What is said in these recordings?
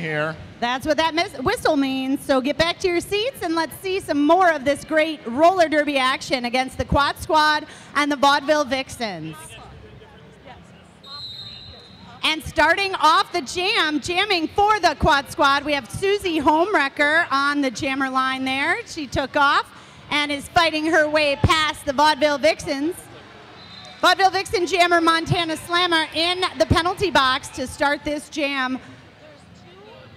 here. That's what that whistle means. So get back to your seats and let's see some more of this great roller derby action against the Quad Squad and the Vaudeville Vixens. And starting off the jamming for the Quad Squad, we have Susie Homewrecker on the jammer line there. She took off and is fighting her way past the Vaudeville Vixens. Vaudeville Vixen jammer Montana Slammer in the penalty box to start this jam.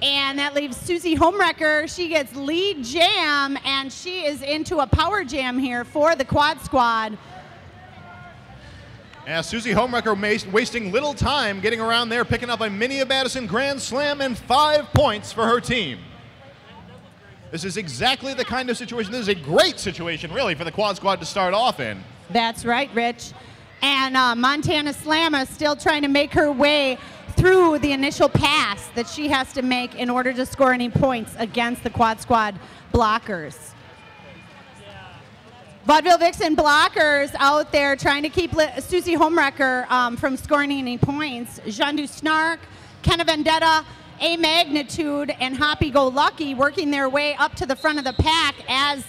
And that leaves Susie Homewrecker. She gets lead jam, and she is into a power jam here for the Quad Squad. Yeah, Susie Homewrecker wasting little time getting around there, picking up a Minnie of Madison Grand Slam and 5 points for her team. This is exactly the kind of situation, this is a great situation, really, for the Quad Squad to start off in. That's right, Rich. And Montana Slammer still trying to make her way through the initial pass that she has to make in order to score any points against the Quad Squad blockers. Vaudeville Vixen blockers out there trying to keep Susie Homewrecker from scoring any points. Jean Du Snark, Kenna Vendetta, A Magnitude, and Hoppy Go Lucky working their way up to the front of the pack as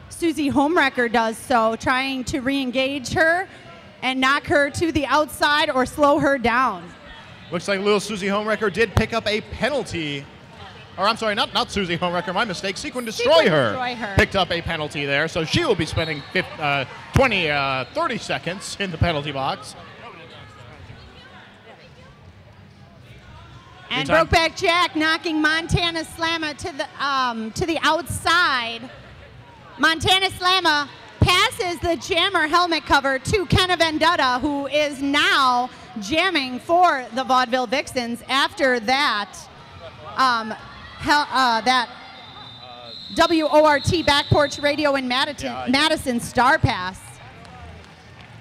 Susie Homewrecker does so, trying to re-engage her and knock her to the outside or slow her down. Looks like little Susie Homewrecker did pick up a penalty. Or I'm sorry, not Susie Homewrecker, my mistake. Sequin Destroy Her picked up a penalty there, so she will be spending 30 seconds in the penalty box. And Brokeback Jack knocking Montana Slammer to the outside. Montana Slammer passes the jammer helmet cover to Kenna Vendetta, who is now jamming for the Vaudeville Vixens after that WORT Back Porch Radio in Madison Star Pass.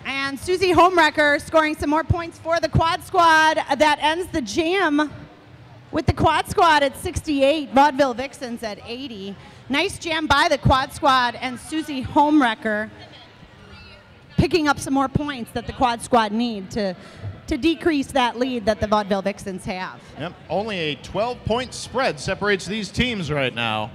And Susie Homewrecker scoring some more points for the Quad Squad. That ends the jam with the Quad Squad at 68, Vaudeville Vixens at 80. Nice jam by the Quad Squad and Susie Homewrecker picking up some more points that the Quad Squad need to decrease that lead that the Vaudeville Vixens have. Yep, only a 12-point spread separates these teams right now.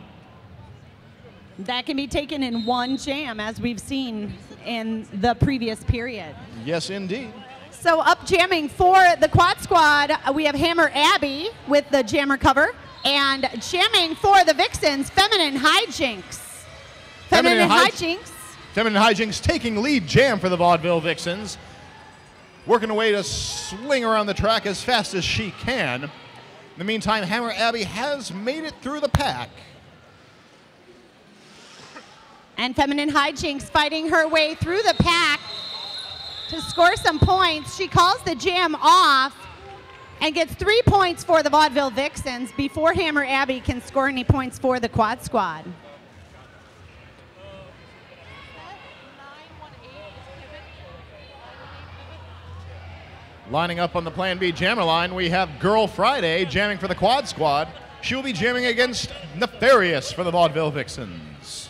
That can be taken in one jam, as we've seen in the previous period. Yes, indeed. So up jamming for the Quad Squad, we have Hammer Abby with the jammer cover. And jamming for the Vixens, Feminine Hijinks. Feminine Hijinks taking lead jam for the Vaudeville Vixens. Working a way to sling around the track as fast as she can. In the meantime, Hammer Abby has made it through the pack. And Feminine Hijinks fighting her way through the pack to score some points. She calls the jam off and gets 3 points for the Vaudeville Vixens before Hammer Abby can score any points for the Quad Squad. Lining up on the Plan B jammer line, we have Girl Friday jamming for the Quad Squad. She will be jamming against Nefarious for the Vaudeville Vixens.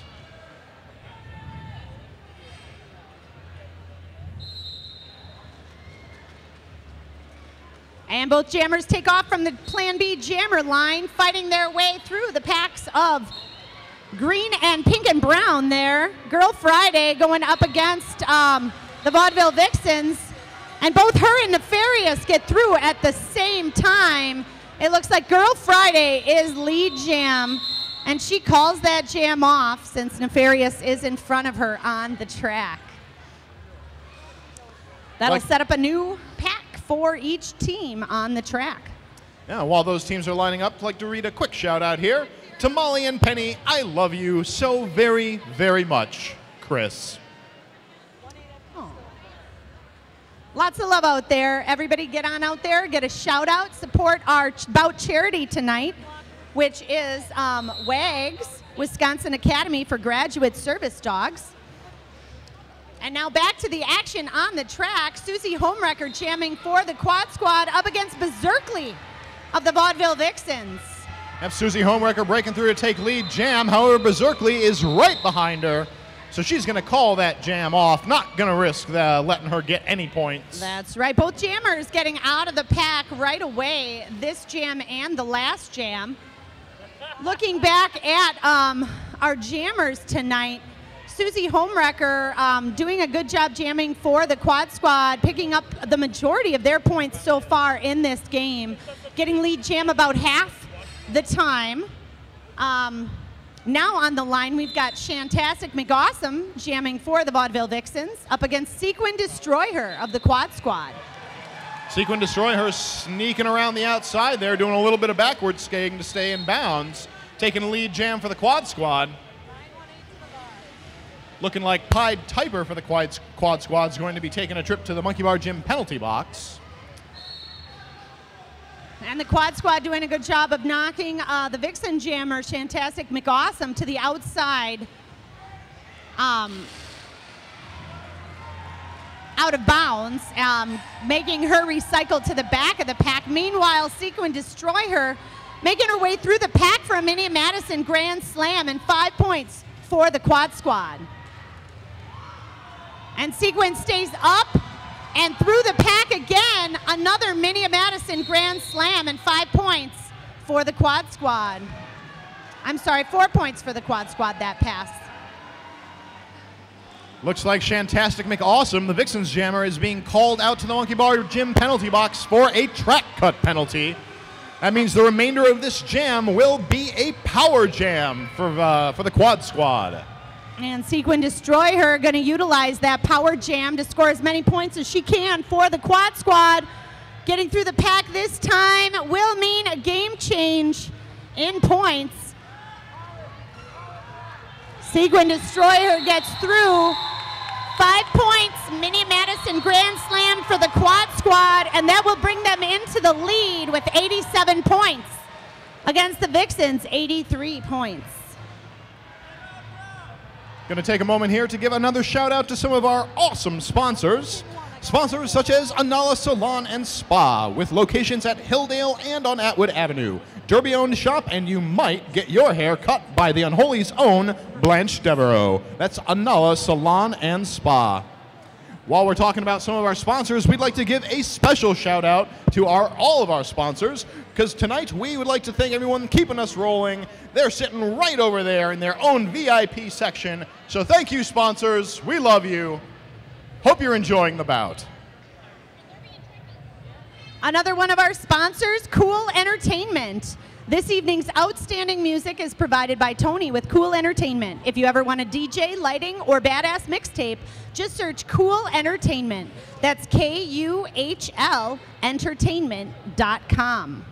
And both jammers take off from the Plan B jammer line, fighting their way through the packs of green and pink and brown there. Girl Friday going up against the Vaudeville Vixens. And both her and Nefarious get through at the same time. It looks like Girl Friday is lead jam, and she calls that jam off since Nefarious is in front of her on the track. That'll set up a new pack for each team on the track. Yeah, while those teams are lining up, I'd like to read a quick shout out here to Molly and Penny. I love you so very, very much, Chris. Oh. Lots of love out there. Everybody get on out there, get a shout out, support our Bout charity tonight, which is WAGS, Wisconsin Academy for Graduate Service Dogs. And now back to the action on the track. Susie Homewrecker jamming for the Quad Squad up against Berserkly of the Vaudeville Vixens. Have Susie Homewrecker breaking through to take lead jam. However, Berserkly is right behind her. So she's going to call that jam off, not going to risk letting her get any points. That's right. Both jammers getting out of the pack right away, this jam and the last jam. Looking back at our jammers tonight, Susie Homewrecker doing a good job jamming for the Quad Squad, picking up the majority of their points so far in this game, getting lead jam about half the time. Now on the line, we've got Shantastic McAwesome jamming for the Vaudeville Vixens up against Sequin Destroyer of the Quad Squad. Sequin Destroyer sneaking around the outside there, doing a little bit of backward skating to stay in bounds, taking a lead jam for the Quad Squad. Looking like Pied Piper for the Quad Squad is going to be taking a trip to the Monkey Bar Gym penalty box. And the Quad Squad doing a good job of knocking the Vixen jammer, Shantastic McAwesome, to the outside, out of bounds, making her recycle to the back of the pack. Meanwhile, Sequin Destroyer making her way through the pack for a Minnie Madison Grand Slam, and 5 points for the Quad Squad. And Sequin stays up and through the pack again, another Minnie Madison Grand Slam, and 5 points for the Quad Squad. I'm sorry, 4 points for the Quad Squad that pass. Looks like Shantastic McAwesome, the Vixens jammer, is being called out to the Monkey Bar Gym penalty box for a track cut penalty. That means the remainder of this jam will be a power jam for the Quad Squad. And Sequin Destroyer going to utilize that power jam to score as many points as she can for the Quad Squad. Getting through the pack this time will mean a game change in points. Sequin Destroyer gets through. 5 points, Minnie Madison Grand Slam for the Quad Squad, and that will bring them into the lead with 87 points against the Vixens, 83 points. Going to take a moment here to give another shout out to some of our awesome sponsors. Sponsors such as Anala Salon and Spa, with locations at Hilldale and on Atwood Avenue. Derby-owned shop, and you might get your hair cut by the Unholy's own Blanche Devereaux. That's Anala Salon and Spa. While we're talking about some of our sponsors, we'd like to give a special shout out to all of our sponsors, because tonight we would like to thank everyone keeping us rolling. They're sitting right over there in their own VIP section. So thank you, sponsors. We love you. Hope you're enjoying the bout. Another one of our sponsors, Cool Entertainment. This evening's outstanding music is provided by Tony with Cool Entertainment. If you ever want a DJ, lighting, or badass mixtape, just search Cool Entertainment. That's KUHL entertainment.com.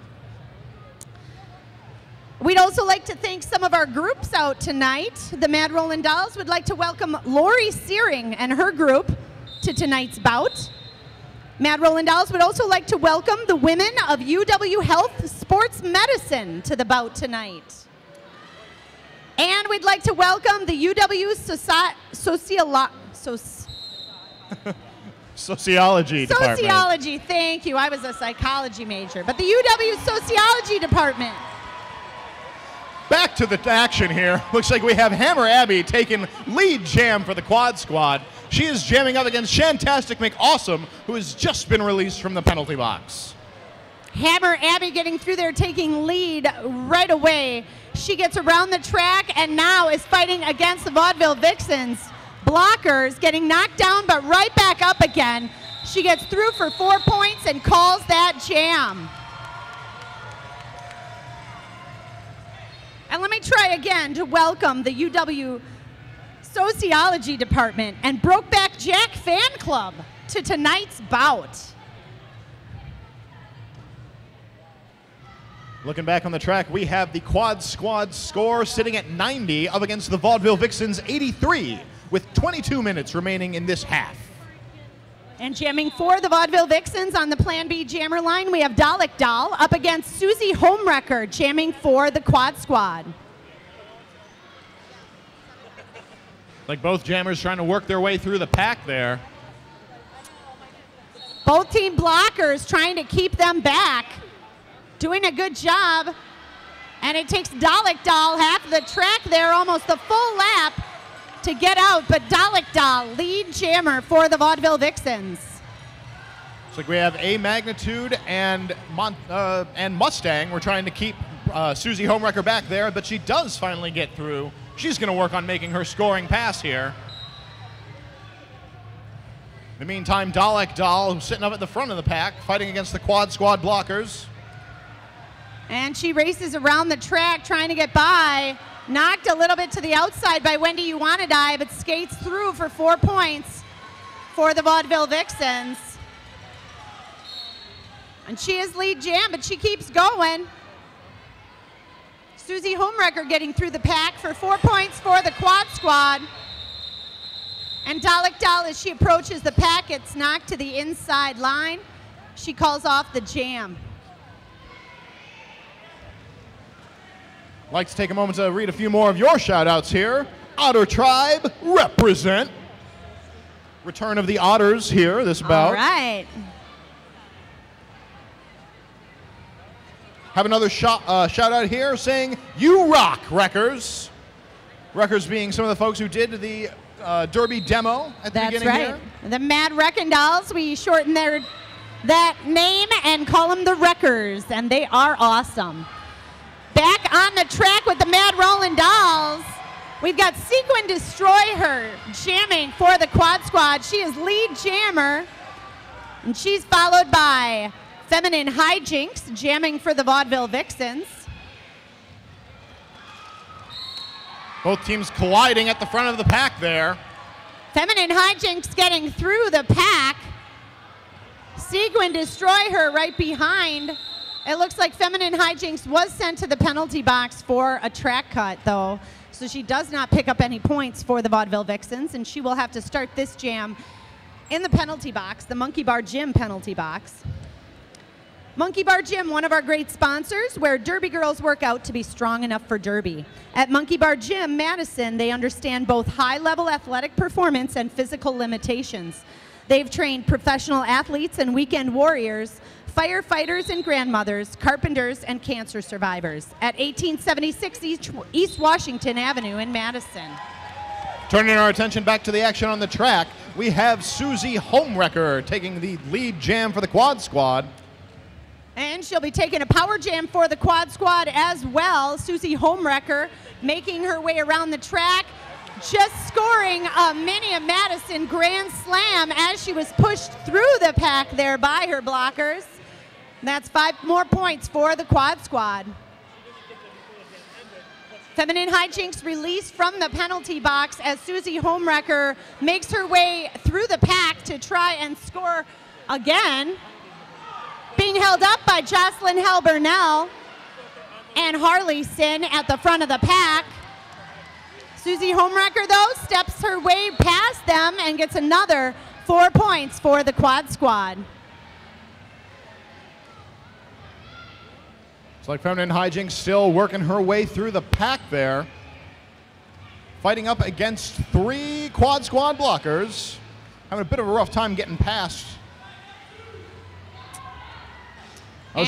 We'd also like to thank some of our groups out tonight. The Mad Rollin' Dolls would like to welcome Lori Searing and her group to tonight's bout. Mad Rollin' Dolls would also like to welcome the women of UW Health Sports Medicine to the bout tonight. And we'd like to welcome the UW Sociology Department. Sociology, thank you. I was a psychology major, but the UW Sociology Department. Back to the action here. Looks like we have Hammer Abby taking lead jam for the Quad Squad. She is jamming up against Shantastic McAwesome, who has just been released from the penalty box. Hammer Abby getting through there, taking lead right away. She gets around the track and now is fighting against the Vaudeville Vixens. Blockers getting knocked down but right back up again. She gets through for 4 points and calls that jam. And let me try again to welcome the UW Sociology Department and Brokeback Jack Fan Club to tonight's bout. Looking back on the track, we have the Quad Squad score sitting at 90 up against the Vaudeville Vixens 83, with 22 minutes remaining in this half. And jamming for the Vaudeville Vixens on the Plan B jammer line, we have Dalek Doll up against Susie Homewrecker jamming for the Quad Squad. Like both jammers trying to work their way through the pack there. Both team blockers trying to keep them back. Doing a good job. And it takes Dalek Doll half the track there, almost the full lap, to get out, but Dalek lead jammer for the Vaudeville Vixens. Looks like we have A Magnitude and Mustang. We're trying to keep Susie Homewrecker back there, but she does finally get through. She's going to work on making her scoring pass here. In the meantime, Dalek Doll, who's sitting up at the front of the pack, fighting against the Quad Squad blockers. And she races around the track trying to get by. Knocked a little bit to the outside by Wendy You Wanna Die, but skates through for 4 points for the Vaudeville Vixens. And she is lead jam, but she keeps going. Susie Homewrecker getting through the pack for 4 points for the Quad Squad. And Dalek Doll, as she approaches the pack, gets knocked to the inside line. She calls off the jam. I'd like to take a moment to read a few more of your shout-outs here. Otter Tribe, represent. Return of the Otters here, this bout. All right. Have another shout-out here saying, "You rock, Wreckers." Wreckers being some of the folks who did the Derby demo at the beginning here. That's right. The Mad Wreckin' Dolls, we shorten that name and call them the Wreckers, and they are awesome. Back on the track with the Mad Rollin' Dolls, we've got Sequin Destroy Her jamming for the Quad Squad. She is lead jammer, and she's followed by Feminine Hijinks jamming for the Vaudeville Vixens. Both teams colliding at the front of the pack there. Feminine Hijinks getting through the pack. Sequin Destroy Her right behind. It looks like Feminine Hijinks was sent to the penalty box for a track cut, though. So she does not pick up any points for the Vaudeville Vixens, and she will have to start this jam in the penalty box, the Monkey Bar Gym penalty box. Monkey Bar Gym, one of our great sponsors, where Derby girls work out to be strong enough for Derby. At Monkey Bar Gym, Madison, they understand both high-level athletic performance and physical limitations. They've trained professional athletes and weekend warriors, firefighters and grandmothers, carpenters and cancer survivors at 1876 East Washington Avenue in Madison. Turning our attention back to the action on the track, we have Susie Homewrecker taking the lead jam for the Quad Squad. And she'll be taking a power jam for the Quad Squad as well. Susie Homewrecker making her way around the track, just scoring a Mini Madison Grand Slam as she was pushed through the pack there by her blockers. That's 5 more points for the Quad Squad. Feminine Hijinks released from the penalty box as Susie Homewrecker makes her way through the pack to try and score again. Being held up by Jocelyn Hell-Burnell and Harley Sin at the front of the pack. Susie Homewrecker, though, steps her way past them and gets another 4 points for the Quad Squad. It's like Feminine Hijinks still working her way through the pack there. Fighting up against 3 Quad Squad blockers. Having a bit of a rough time getting past. And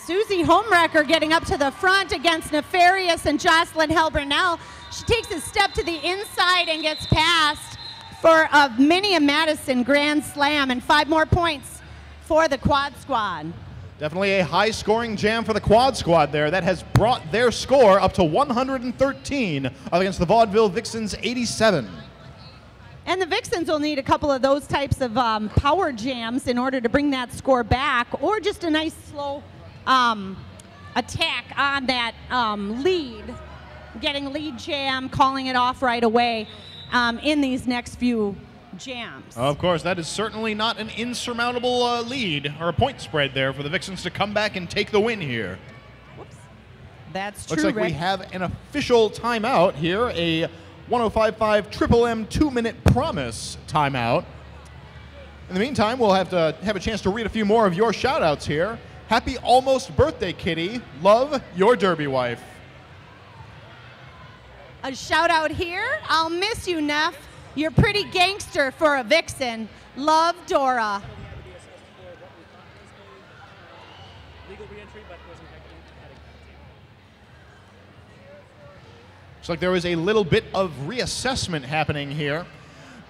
Susie Homewrecker getting up to the front against Nefarious and Jocelyn Hell-Burnell. She takes a step to the inside and gets past for a Mini Madison Grand Slam and 5 more points for the Quad Squad. Definitely a high-scoring jam for the Quad Squad there. That has brought their score up to 113 against the Vaudeville Vixens 87. And the Vixens will need a couple of those types of power jams in order to bring that score back, or just a nice slow attack on that lead, getting lead jam, calling it off right away in these next few jams. Of course, that is certainly not an insurmountable lead or a point spread there for the Vixens to come back and take the win here. Whoops. That's true, Looks like Rick. we have an official timeout here, a 105.5 Triple M 2-minute promise timeout. In the meantime, we'll have a chance to read a few more of your shout-outs here. Happy almost birthday, Kitty. Love, your Derby wife. A shout out here. I'll miss you, Neff. You're pretty gangster for a Vixen. Love, Dora. Looks like there was a little bit of reassessment happening here.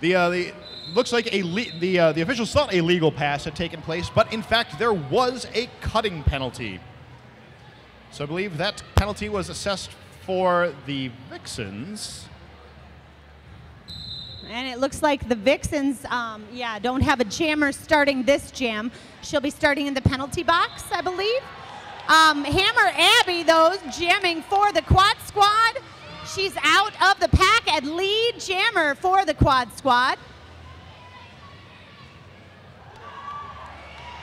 Looks like the officials thought a legal pass had taken place, but in fact there was a cutting penalty. So I believe that penalty was assessed for the Vixens. And it looks like the Vixens, don't have a jammer starting this jam. She'll be starting in the penalty box, I believe. Hammer Abby, though, jamming for the quad squad. She's out of the pack at lead jammer for the quad squad.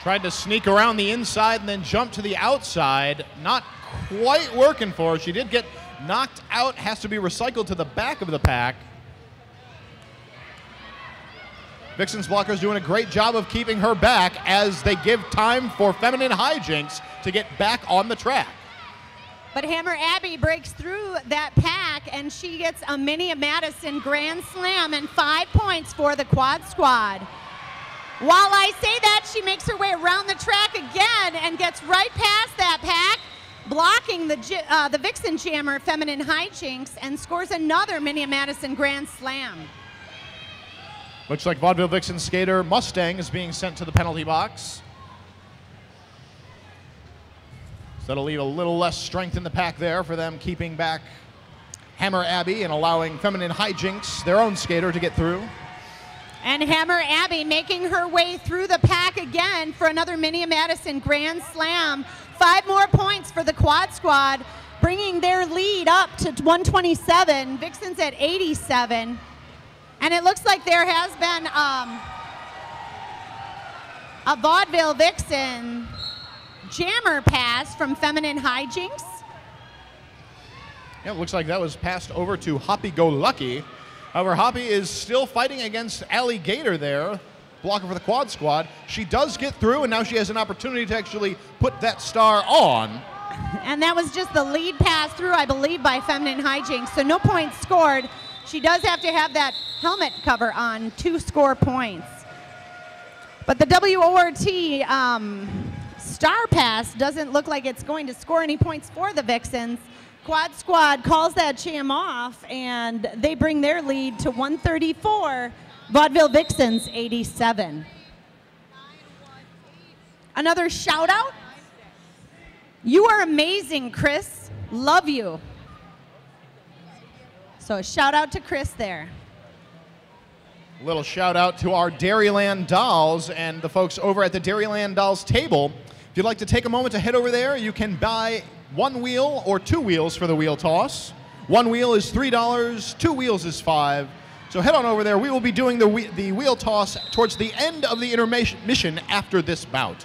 Tried to sneak around the inside and then jump to the outside. Not quite working for her. She did get knocked out, has to be recycled to the back of the pack. Vixens blockers doing a great job of keeping her back as they give time for feminine hijinks to get back on the track. But Hammer Abby breaks through that pack, and she gets a Minnie Madison Grand Slam and 5 points for the quad squad. While I say that, she makes her way around the track again and gets right past that pack, blocking the Vixen jammer feminine hijinks, and scores another Minnie Madison Grand Slam. Looks like Vaudeville Vixen skater Mustang is being sent to the penalty box. So that'll leave a little less strength in the pack there for them, keeping back Hammer Abby and allowing feminine hijinks, their own skater, to get through. And Hammer Abby making her way through the pack again for another Minnie Madison Grand Slam. 5 more points for the quad squad, bringing their lead up to 127. Vixens at 87. And it looks like there has been a Vaudeville Vixen jammer pass from feminine hijinks. Yeah, it looks like that was passed over to Hoppy Go Lucky. However, Hoppy is still fighting against Alligator there, blocker for the quad squad. She does get through, and now she has an opportunity to actually put that star on. And that was just the lead pass through, I believe, by feminine hijinks, so no points scored. She does have to have that helmet cover on to score points. But the WORT star pass doesn't look like it's going to score any points for the Vixens. Quad squad calls that jam off, and they bring their lead to 134. Vaudeville Vixens 87. Another shout out. You are amazing, Chris. Love you. So a shout out to Chris there. A little shout out to our Dairyland Dolls and the folks over at the Dairyland Dolls table. If you'd like to take a moment to head over there, you can buy 1 wheel or 2 wheels for the wheel toss. 1 wheel is $3, 2 wheels is $5. So head on over there. We will be doing the wheel toss towards the end of the intermission after this bout.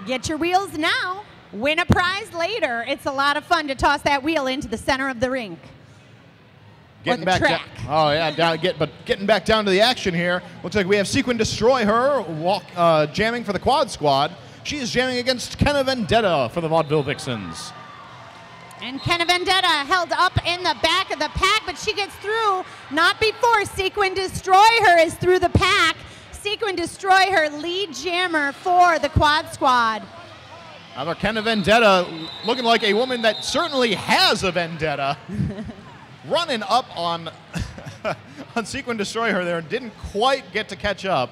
Get your wheels now. Win a prize later. It's a lot of fun to toss that wheel into the center of the rink. Getting back down. Oh yeah, getting back down to the action here. Looks like we have Sequin Destroy Her jamming for the quad squad. She is jamming against Kenna Vendetta for the Vaudeville Vixens. And Kenna Vendetta held up in the back of the pack, but she gets through. Not before Sequin Destroy Her is through the pack. Sequin Destroy Her, lead jammer for the quad squad. However, Kenna Vendetta looking like a woman that certainly has a vendetta. Running up on Sequin Destroy Her there and didn't quite get to catch up,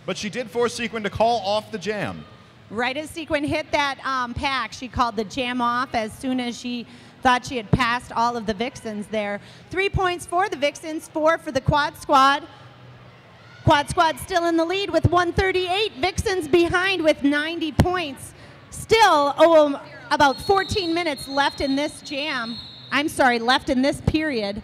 but she did force Sequin to call off the jam. Right as Sequin hit that pack, she called the jam off as soon as she thought she had passed all of the Vixens there. 3 points for the Vixens, 4 for the quad squad. Quad squad still in the lead with 138. Vixens behind with 90 points. Still, about 14 minutes left in this jam. I'm sorry, left in this period.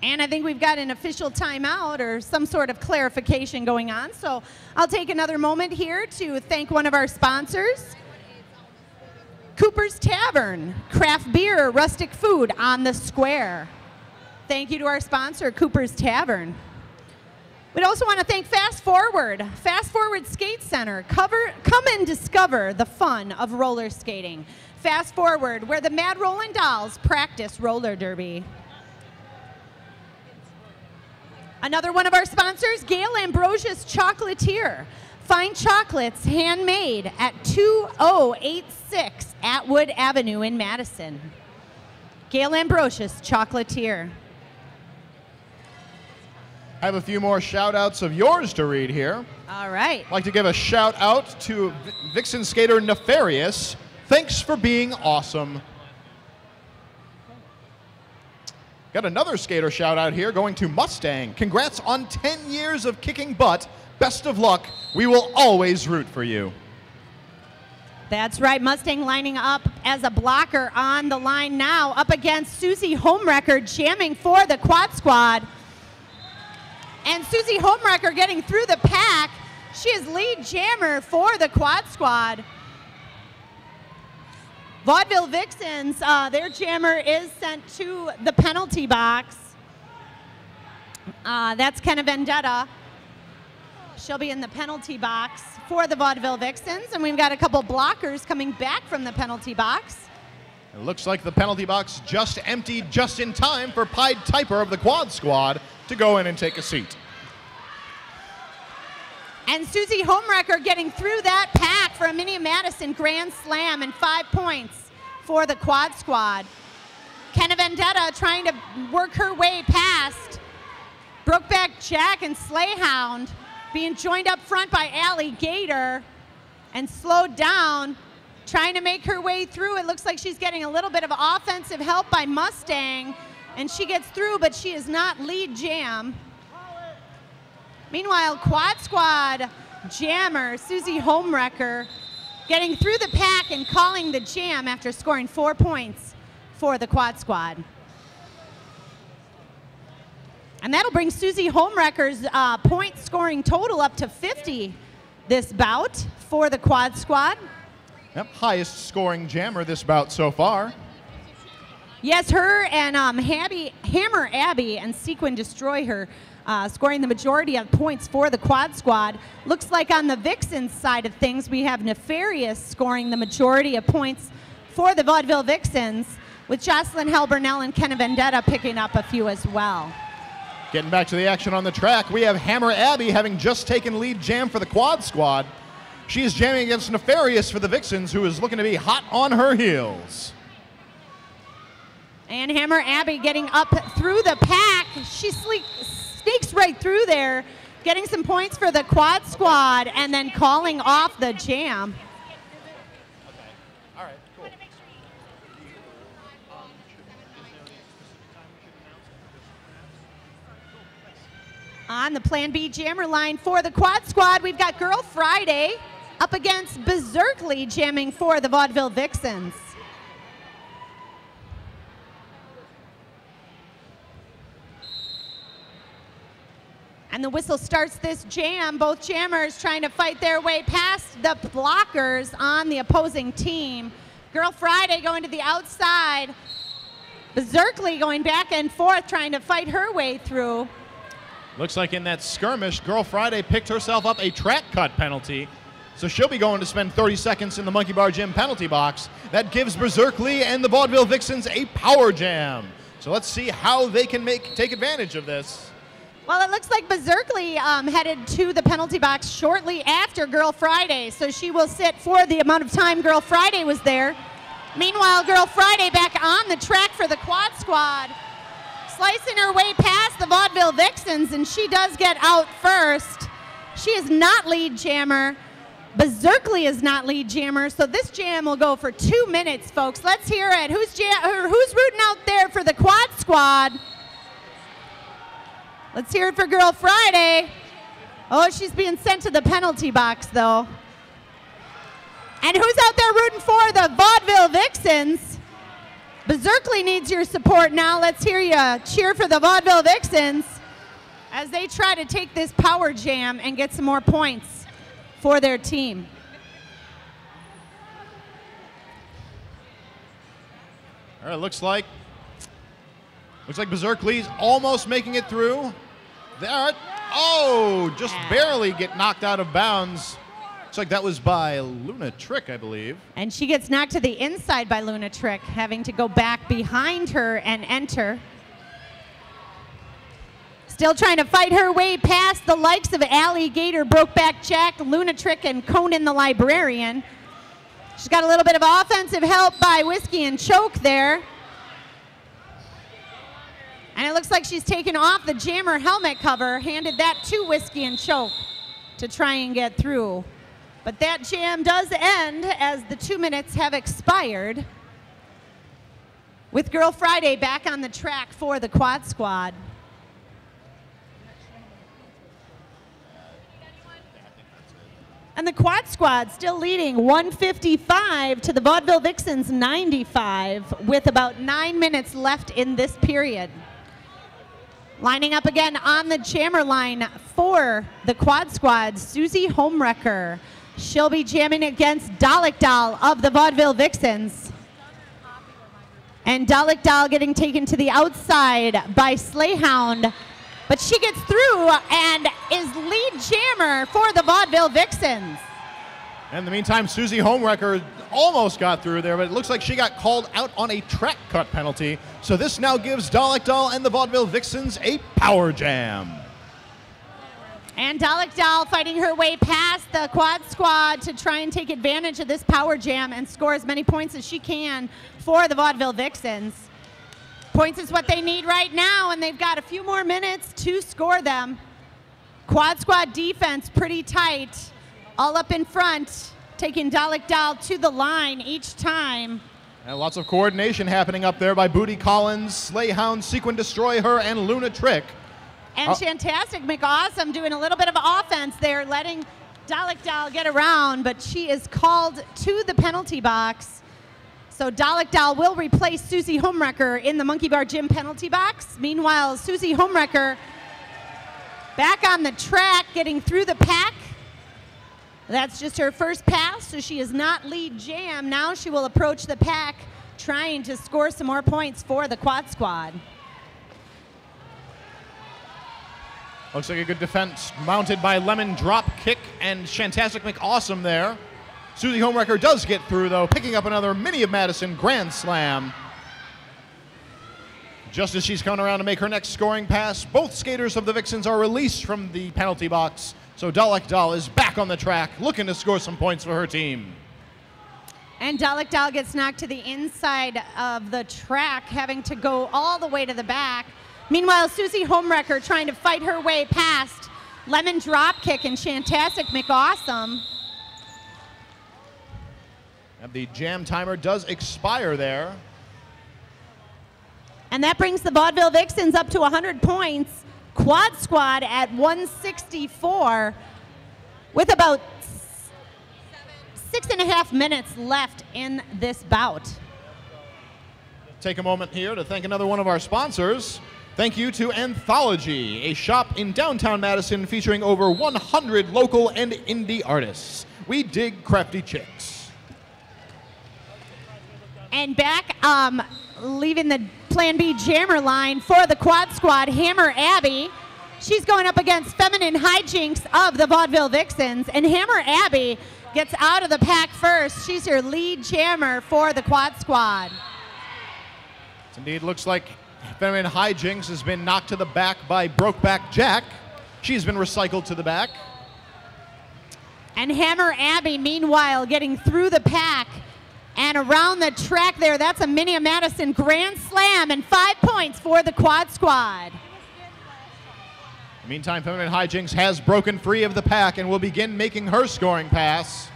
And I think we've got an official timeout or some sort of clarification going on. So I'll take another moment here to thank one of our sponsors. Cooper's Tavern, craft beer, rustic food on the square. Thank you to our sponsor, Cooper's Tavern. We'd also want to thank Fast Forward Skate Center. Come and discover the fun of roller skating. Fast Forward, where the Mad Rollin Dolls practice roller derby. Another one of our sponsors, Gail Ambrosius Chocolatier. fine chocolates handmade at 2086 Atwood Avenue in Madison. Gail Ambrosius, chocolatier. I have a few more shout-outs of yours to read here. All right. I'd like to give a shout-out to Vixen skater Nefarious. Thanks for being awesome. Got another skater shout-out here going to Mustang. Congrats on 10 years of kicking butt. Best of luck. We will always root for you. That's right. Mustang lining up as a blocker on the line now, up against Susie Homewrecker, jamming for the quad squad. And Susie Homewrecker getting through the pack. She is lead jammer for the quad squad. Vaudeville Vixens, their jammer is sent to the penalty box. That's Kenna Vendetta. She'll be in the penalty box for the Vaudeville Vixens, and we've got a couple blockers coming back from the penalty box. It looks like the penalty box just emptied just in time for Pied Piper of the quad squad to go in and take a seat. And Susie Homewrecker getting through that pack for a Mini Madison Grand Slam and 5 points for the quad squad. Kenna Vendetta trying to work her way past Brokeback Jack and Slayhound, being joined up front by Allie Gator and slowed down, trying to make her way through. It looks like she's getting a little bit of offensive help by Mustang, and she gets through, but she is not lead jam. Meanwhile, quad squad jammer Susie Homewrecker getting through the pack and calling the jam after scoring 4 points for the quad squad. And that'll bring Susie Homewrecker's point scoring total up to 50 this bout for the quad squad. Yep, highest scoring jammer this bout so far. Yes, her and Hammer Abby and Sequin Destroy Her scoring the majority of points for the quad squad. Looks like on the Vixens side of things, we have Nefarious scoring the majority of points for the Vaudeville Vixens, with Jocelyn Hell-Burnell and Kenna Vendetta picking up a few as well. Getting back to the action on the track, we have Hammer Abby having just taken lead jam for the quad squad. She is jamming against Nefarious for the Vixens, who is looking to be hot on her heels. And Hammer Abby getting up through the pack. She sneaks right through there, getting some points for the quad squad and then calling off the jam. Okay. All right, cool. On the Plan B jammer line for the quad squad, we've got Girl Friday up against Berserkly jamming for the Vaudeville Vixens. And the whistle starts this jam. Both jammers trying to fight their way past the blockers on the opposing team. Girl Friday going to the outside. Berserkly going back and forth trying to fight her way through. Looks like in that skirmish, Girl Friday picked herself up a track cut penalty. So she'll be going to spend 30 seconds in the Monkey Bar Gym penalty box. That gives Berserkly and the Vaudeville Vixens a power jam. So let's see how they can take advantage of this. Well, it looks like Berserkly headed to the penalty box shortly after Girl Friday, so she will sit for the amount of time Girl Friday was there. Meanwhile, Girl Friday back on the track for the quad squad, slicing her way past the Vaudeville Vixens, and she does get out first. She is not lead jammer. Berserkly is not lead jammer, so this jam will go for 2 minutes, folks. Let's hear it. Who's rooting out there for the quad squad? Let's hear it for Girl Friday. Oh, she's being sent to the penalty box, though. And who's out there rooting for the Vaudeville Vixens? Berserkly needs your support now. Let's hear you cheer for the Vaudeville Vixens as they try to take this power jam and get some more points for their team. All right, looks like Berserkly's almost making it through. There, oh, just barely get knocked out of bounds. Looks like that was by Luna Trick, I believe. And she gets knocked to the inside by Luna Trick, having to go back behind her and enter. Still trying to fight her way past the likes of Alligator, Brokeback Jack, Lunatrick, and Conan the Librarian. She's got a little bit of offensive help by Whiskey and Choke there. And it looks like she's taken off the jammer helmet cover, handed that to Whiskey and Choke to try and get through. But that jam does end as the 2 minutes have expired, with Girl Friday back on the track for the Quad Squad. And the Quad Squad still leading 155 to the Vaudeville Vixens 95 with about 9 minutes left in this period. Lining up again on the jammer line for the Quad Squad, Susie Homewrecker. She'll be jamming against Dalek Doll of the Vaudeville Vixens. And Dalek Doll getting taken to the outside by Slayhound. But she gets through and is lead jammer for the Vaudeville Vixens. In the meantime, Susie Homewrecker almost got through there, but it looks like she got called out on a track cut penalty. So this now gives Dalek Doll and the Vaudeville Vixens a power jam. And Dalek Doll fighting her way past the Quad Squad to try and take advantage of this power jam and score as many points as she can for the Vaudeville Vixens. Points is what they need right now, and they've got a few more minutes to score them. Quad Squad defense pretty tight, all up in front, taking Dalek Doll to the line each time. And lots of coordination happening up there by Booty Collins, Slayhound, Sequin Destroy Her, and Luna Trick. And Shantastic McAwesome doing a little bit of offense there, letting Dalek Doll get around, but she is called to the penalty box. So Dalek Doll will replace Susie Homewrecker in the Monkey Bar Gym penalty box. Meanwhile, Susie Homewrecker back on the track, getting through the pack. That's just her first pass, so she is not lead jam. Now she will approach the pack, trying to score some more points for the Quad Squad. Looks like a good defense mounted by Lemon Drop Kick and Shantastic McAwesome there. Susie Homewrecker does get through, though, picking up another Minnie of Madison Grand Slam. Just as she's coming around to make her next scoring pass, both skaters of the Vixens are released from the penalty box. So Dalek Doll is back on the track, looking to score some points for her team. And Dalek Doll gets knocked to the inside of the track, having to go all the way to the back. Meanwhile, Susie Homewrecker trying to fight her way past Lemon Dropkick and Shantastic McAwesome. And the jam timer does expire there. And that brings the Vaudeville Vixens up to 100 points. Quad Squad at 164 with about 6.5 minutes left in this bout. Take a moment here to thank another one of our sponsors. Thank you to Anthology, a shop in downtown Madison featuring over 100 local and indie artists. We dig crafty chicks. And back, leaving the Plan B jammer line for the Quad Squad, Hammer Abby. She's going up against Feminine Hijinks of the Vaudeville Vixens, and Hammer Abby gets out of the pack first. She's your lead jammer for the Quad Squad. Indeed, looks like Feminine Hijinks has been knocked to the back by Brokeback Jack. She's been recycled to the back. And Hammer Abby, meanwhile, getting through the pack and around the track there. That's a Minnie of Madison Grand Slam and 5 points for the Quad Squad. Meantime, Feminine Hijinks has broken free of the pack and will begin making her scoring pass.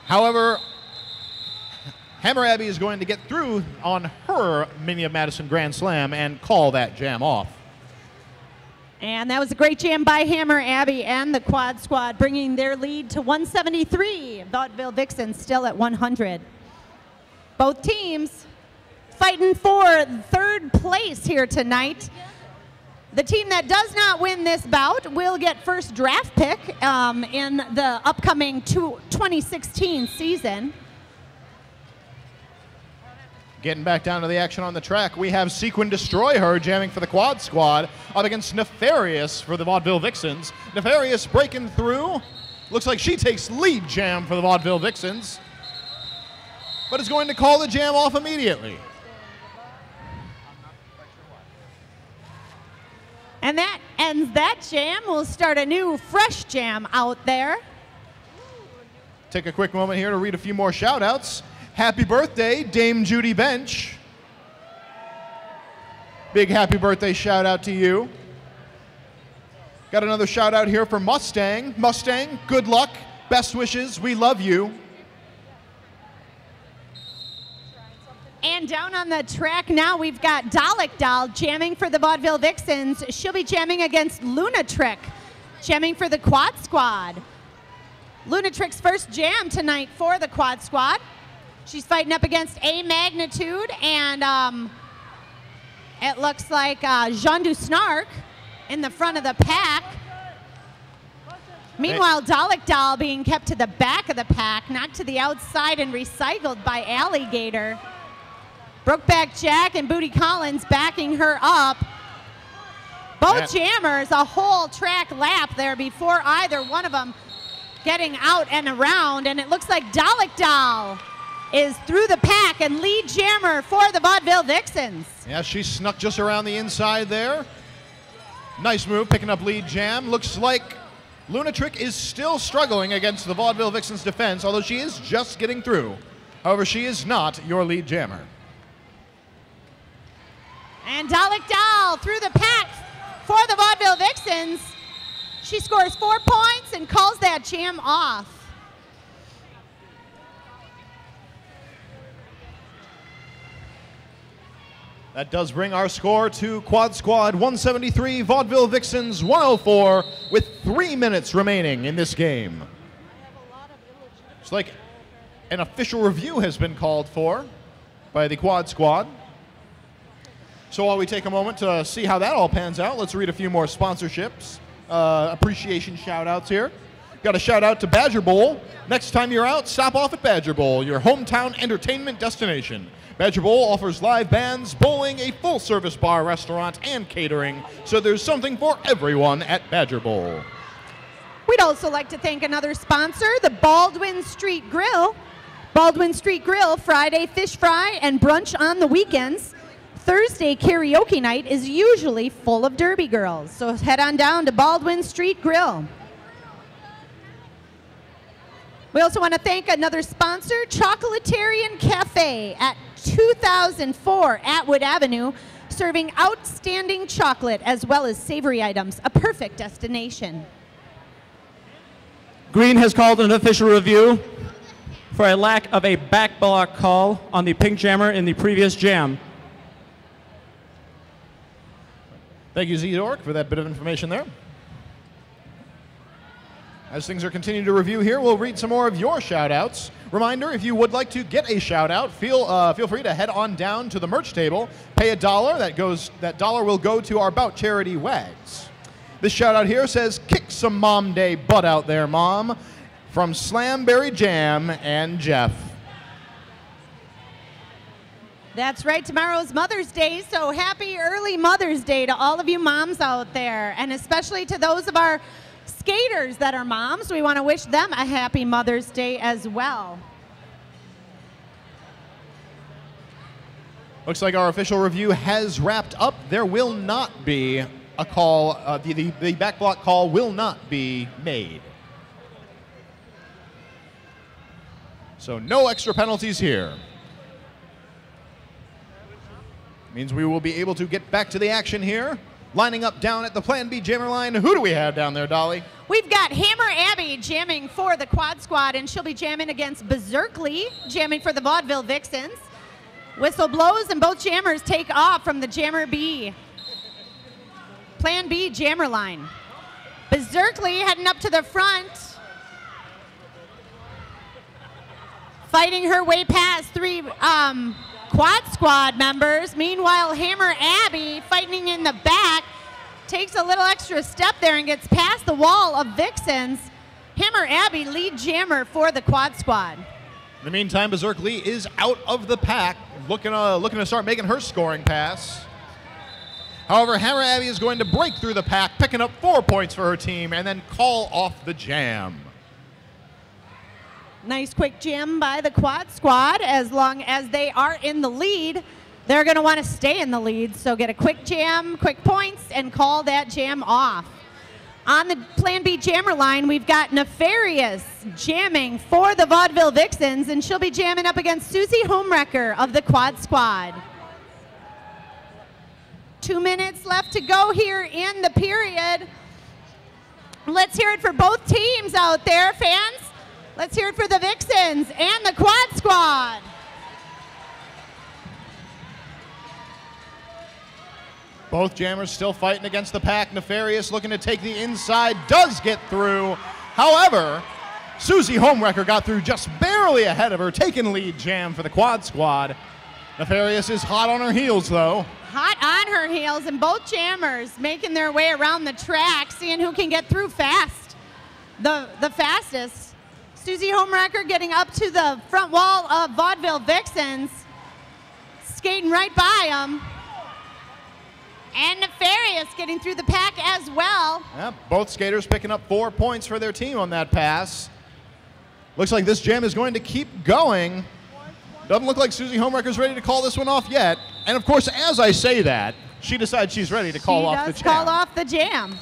However, Hammer Abby is going to get through on her Minnie of Madison Grand Slam and call that jam off. And that was a great jam by Hammer Abby and the Quad Squad, bringing their lead to 173. Vaudeville Vixens still at 100. Both teams fighting for third place here tonight. The team that does not win this bout will get first draft pick in the upcoming 2016 season. Getting back down to the action on the track, we have Sequin Destroy Her jamming for the Quad Squad up against Nefarious for the Vaudeville Vixens. Nefarious breaking through. Looks like she takes lead jam for the Vaudeville Vixens, but is going to call the jam off immediately. And that ends that jam. We'll start a new fresh jam out there. Take a quick moment here to read a few more shout-outs. Happy birthday, Dame Judy Bench. Big happy birthday shout-out to you. Got another shout-out here for Mustang. Mustang, good luck, best wishes, we love you. And down on the track now, we've got Dalek Doll jamming for the Vaudeville Vixens. She'll be jamming against Lunatrick, jamming for the Quad Squad. Lunatrick's first jam tonight for the Quad Squad. She's fighting up against A Magnitude and it looks like Jean Du Snark in the front of the pack. Meanwhile, Dalek Doll being kept to the back of the pack, knocked to the outside and recycled by Alligator. Brokeback Jack and Booty Collins backing her up. Both jammers a whole track lap there before either one of them getting out and around, and it looks like Dalek Doll is through the pack and lead jammer for the Vaudeville Vixens. Yeah, she snuck just around the inside there. Nice move, picking up lead jam. Looks like Lunatrick is still struggling against the Vaudeville Vixens defense, although she is just getting through. However, she is not your lead jammer. And Dalek Doll through the pack for the Vaudeville Vixens. She scores 4 points and calls that jam off. That does bring our score to Quad Squad 173, Vaudeville Vixens 104, with 3 minutes remaining in this game. It's like an official review has been called for by the Quad Squad. So while we take a moment to see how that all pans out, let's read a few more sponsorships, appreciation shout-outs here. Got a shout-out to Badger Bowl. Next time you're out, stop off at Badger Bowl, your hometown entertainment destination. Badger Bowl offers live bands, bowling, a full-service bar, restaurant, and catering, so there's something for everyone at Badger Bowl. We'd also like to thank another sponsor, the Baldwin Street Grill. Baldwin Street Grill, Friday fish fry and brunch on the weekends. Thursday karaoke night is usually full of derby girls, so head on down to Baldwin Street Grill. We also want to thank another sponsor, Chocolatarian Cafe at 2004 Atwood Avenue, serving outstanding chocolate as well as savory items, a perfect destination. Green has called an official review for a lack of a back block call on the pink jammer in the previous jam. Thank you, Z-Dork, for that bit of information there. As things are continuing to review here, we'll read some more of your shout-outs. Reminder, if you would like to get a shout-out, feel free to head on down to the merch table, pay $1, that dollar will go to our Bout charity WAGs. This shout-out here says, kick some Mom Day butt out there, Mom, from Slamberry Jam and Jeff. That's right, tomorrow's Mother's Day, so happy early Mother's Day to all of you moms out there, and especially to those of our skaters that are moms. We want to wish them a happy Mother's Day as well. Looks like our official review has wrapped up. There will not be a call, the back block call will not be made. So no extra penalties here. Means we will be able to get back to the action here. Lining up down at the Plan B jammer line. Who do we have down there, Dolly? We've got Hammer Abby jamming for the Quad Squad, and she'll be jamming against Berserkly, jamming for the Vaudeville Vixens. Whistle blows, and both jammers take off from the Jammer B. Plan B jammer line. Berserkly heading up to the front. Fighting her way past three Quad Squad members. Meanwhile, Hammer Abby, fighting in the back, takes a little extra step there and gets past the wall of Vixens. Hammer Abby, lead jammer for the Quad Squad. In the meantime, Berserkly is out of the pack, looking to start making her scoring pass. However, Hammer Abby is going to break through the pack, picking up 4 points for her team, and then call off the jam. Nice quick jam by the Quad Squad. As long as they are in the lead, they're going to want to stay in the lead, so get a quick jam, quick points, and call that jam off. On the Plan B jammer line, we've got Nefarious jamming for the Vaudeville Vixens, and she'll be jamming up against Susie Homewrecker of the Quad Squad. 2 minutes left to go here in the period. Let's hear it for both teams out there, fans. Let's hear it for the Vixens and the Quad Squad. Both jammers still fighting against the pack. Nefarious looking to take the inside, does get through. However, Susie Homewrecker got through just barely ahead of her, taking lead jam for the Quad Squad. Nefarious is hot on her heels, though. Hot on her heels, and both jammers making their way around the track, seeing who can get through fast. The fastest. Susie Homewrecker getting up to the front wall of Vaudeville Vixens, skating right by them. And Nefarious getting through the pack as well. Yep, both skaters picking up 4 points for their team on that pass. Looks like this jam is going to keep going. Doesn't look like Susie Homewrecker's ready to call this one off yet. And of course, as I say that, she decides she's ready to call off the jam. She does call off the jam.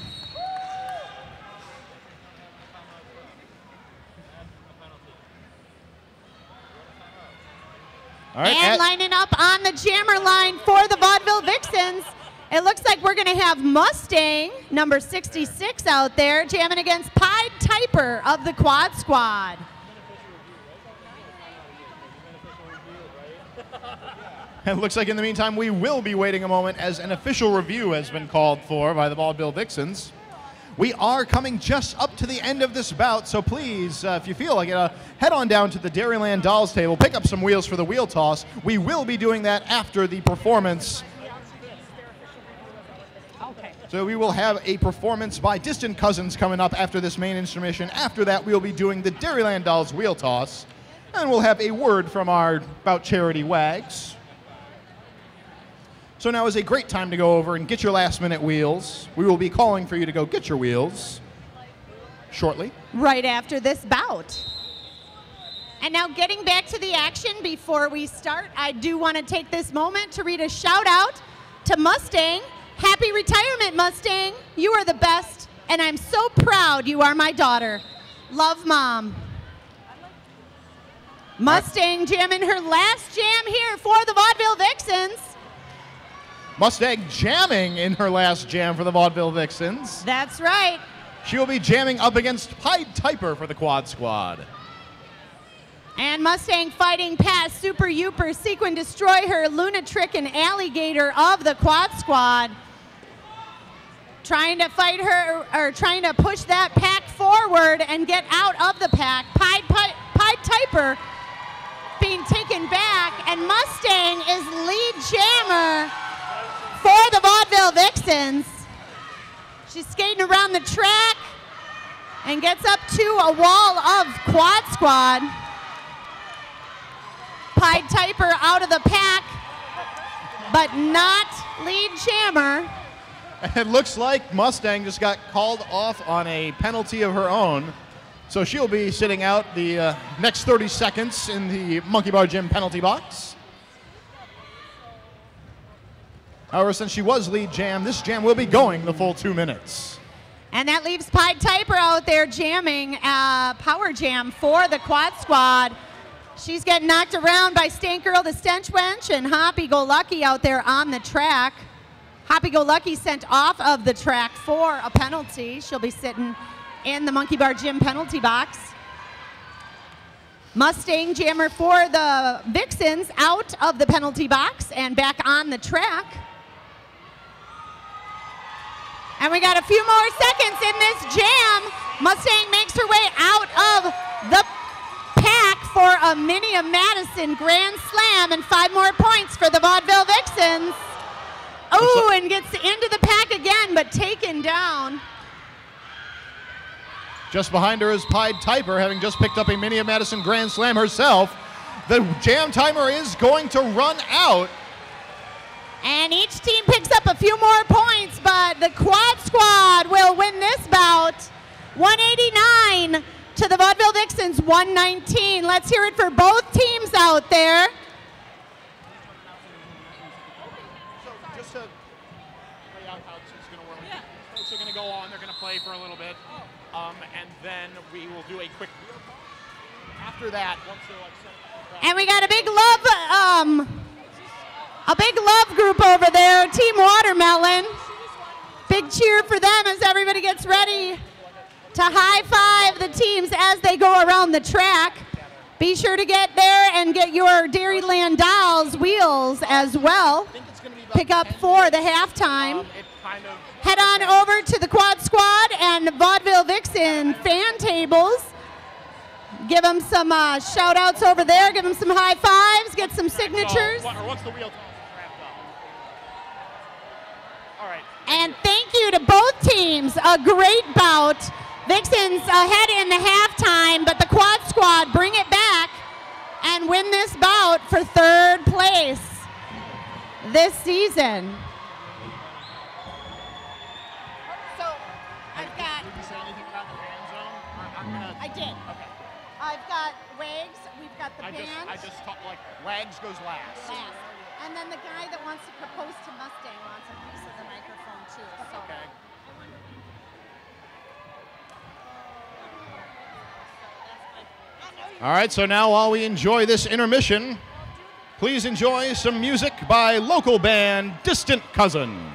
All right, and lining up on the jammer line for the Vaudeville Vixens, it looks like we're going to have Mustang, number 66, out there, jamming against Pied Piper of the Quad Squad. It looks like in the meantime we will be waiting a moment as an official review has been called for by the Vaudeville Vixens. We are coming just up to the end of this bout, so please, if you feel like it, head on down to the Dairyland Dolls table, pick up some wheels for the wheel toss. We will be doing that after the performance. Okay. So we will have a performance by Distant Cousins coming up after this main intermission. After that, we'll be doing the Dairyland Dolls wheel toss, and we'll have a word from our Bout Charity Wags. So now is a great time to go over and get your last-minute wheels. We will be calling for you to go get your wheels shortly. Right after this bout. And now getting back to the action before we start, I do want to take this moment to read a shout-out to Mustang. Happy retirement, Mustang. You are the best, and I'm so proud you are my daughter. Love, Mom. Mustang jamming her last jam here for the Vaudeville Vixens. Mustang jamming in her last jam for the Vaudeville Vixens. That's right. She will be jamming up against Pied Piper for the Quad Squad. And Mustang fighting past Super Youper, Sequin Destroyer, Lunatrick, and Alligator of the Quad Squad. Trying to fight her, or trying to push that pack forward and get out of the pack. Pied Piper being taken back, and Mustang is lead jammer for the Vaudeville Vixens. She's skating around the track and gets up to a wall of Quad Squad. Pied Piper out of the pack, but not lead jammer. It looks like Mustang just got called off on a penalty of her own. So she'll be sitting out the next 30 seconds in the Monkey Bar Gym penalty box. However, since she was lead jam, this jam will be going the full 2 minutes. And that leaves Pied Piper out there jamming power jam for the Quad Squad. She's getting knocked around by Stank Girl, the Stench Wench, and Hoppy Go Lucky out there on the track. Hoppy Go Lucky sent off of the track for a penalty. She'll be sitting in the Monkey Bar Gym penalty box. Mustang jammer for the Vixens out of the penalty box and back on the track. And we got a few more seconds in this jam. Mustang makes her way out of the pack for a Minnie Madison Grand Slam and 5 more points for the Vaudeville Vixens. Oh, and gets into the pack again, but taken down. Just behind her is Pied Piper, having just picked up a Minnie Madison Grand Slam herself. The jam timer is going to run out. And each team picks up a few more points, but the Quad Squad will win this bout. 189 to the Vaudeville Vixens, 119. Let's hear it for both teams out there. just to lay out how it's going to work. Yeah. Folks are going to go on. They're going to play for a little bit. And then we will do a quick wheel call. After that, once they're like set up. And we got a big love group over there, Team Watermelon. Big cheer for them as everybody gets ready to high five the teams as they go around the track. Be sure to get there and get your Dairyland Dolls wheels as well. Pick up for the halftime. Head on over to the Quad Squad and Vaudeville Vixen fan tables. Give them some shout outs over there. Give them some high fives. Get some signatures. Once the wheel wrapped up. All right. And thank you to both teams. A great bout. Vixens ahead in the halftime, but the Quad Squad bring it back and win this bout for third place this season. So I've got. Did you say anything about the fan zone? I did. Okay. I've got Wags. We've got the band. I just thought like Wags goes last. And then the guy that wants to propose to Mustang wants a piece of the microphone too. So. Okay. All right, so now while we enjoy this intermission, please enjoy some music by local band Distant Cousin.